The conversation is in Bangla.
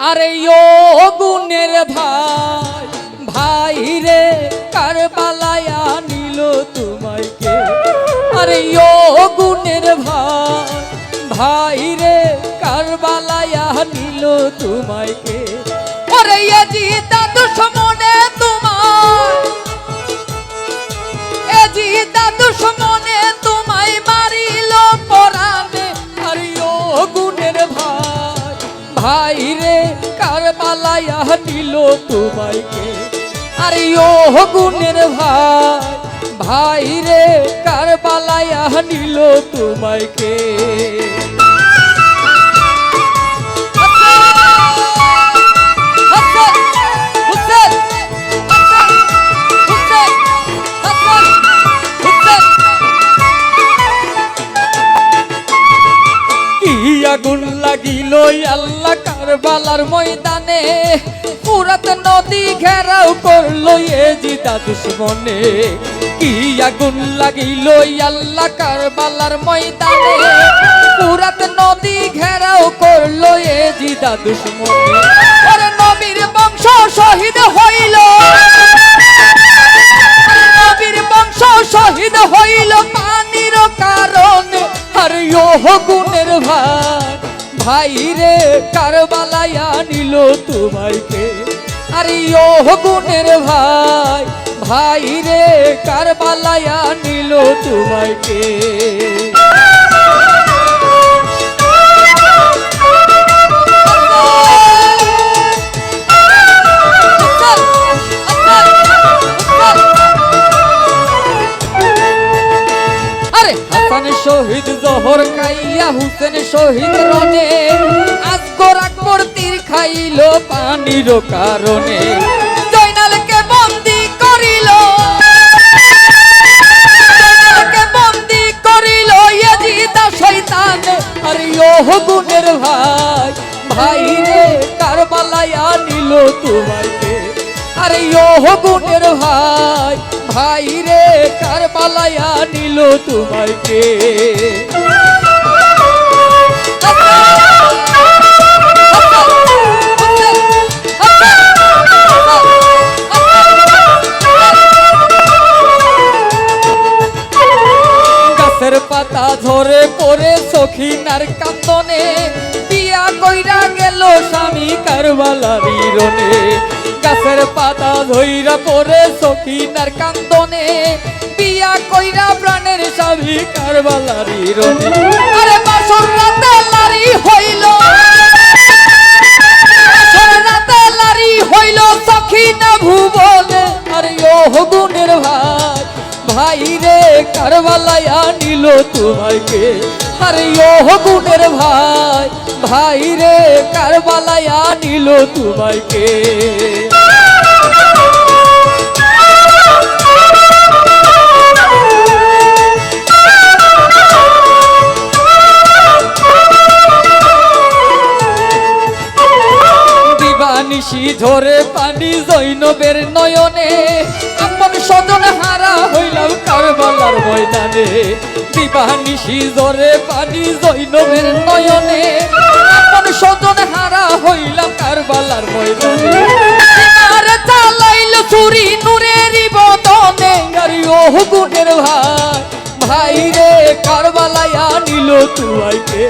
আরে ও গুণের ভাই ভাই রে কারবালায় নিল তোমায় কে আরে ও গুণের ভাই ভাই রে কারবালায় নিল তোমায় কে ওরে এজিদা দুশমনে তোমায় এজিদা দুশমনে তোমায় মারিল পরাণে আরে ও গুণের ভাই ভাই রে কারবালায় নিল তোমায় কে আরে ও গুণের ভাই ভাই রে কারবালায় নিল তোমায় কে আগুন লাগিল আল্লাহ কারবালার ময়দানে ফুরাত নদী ঘেরাও করলো এজিদা দুশমনে কি আগুন লাগিল আল্লাহ কারবালার ময়দানে ফুরাত নদী ঘেরাও করলো এজিদা দুশমনে ওরে নবীর বংশ শহীদ হইল নবীর বংশ শহীদ হইল পানির কারণে আরে ও গুণের ভাই ভাই রে কারবালায় নিল তোমায় কে আরে ও গুণের ভাই ভাই রে কারবালায় নিল তোমায় কে শহীদ জহর খাইয়া হুসেন শহীদ রনে আকবর আকবর তীর খাইল পানির কারণে জয়নালকে বন্দি করিল জয়নালকে বন্দি করিল এজিদা শয়তান আরে ও গুণের ভাই ভাই রে কারবালায় নিল তোমায় কে আরে ও গুণের ভাই ভাই রে কারবালায় নিল তোমায় কে গাছের পাতা ঝরে পড়ে সখিনার কান্দনে বিয়া কইরা গেল স্বামী কারবালারি রনে গাছের পাতা ধইরা পড়ে সখিনার কান্দনে বিয়া কইরা প্রাণের স্বামী কারবালারি রনে আরে বাসর রাতে লারি হইল বাসর রাতে লারি হইল সখিনা ভুবনে আরে ও গুণের ভাই ভাই রে কারবালায় নিল তোমায় কে আরে ও গুণের ভাই ভাই রে কারবালায় নিল তোমায় কে দিবানিশি ঝরে পানি জৈনবের নয়নে আপন স্বজন হারা হইলাম কারবালার ময়দানে দিবানিশি ঝরে পানি জৈনবের নয়নে আপন স্বজন হারা হইলাম কারবালার ময়দানে আরে চালাইল চুরি নূরেরই বদনে আরে ও গুণের ভাই ভাই রে কারবালায় নিল তোমায় কে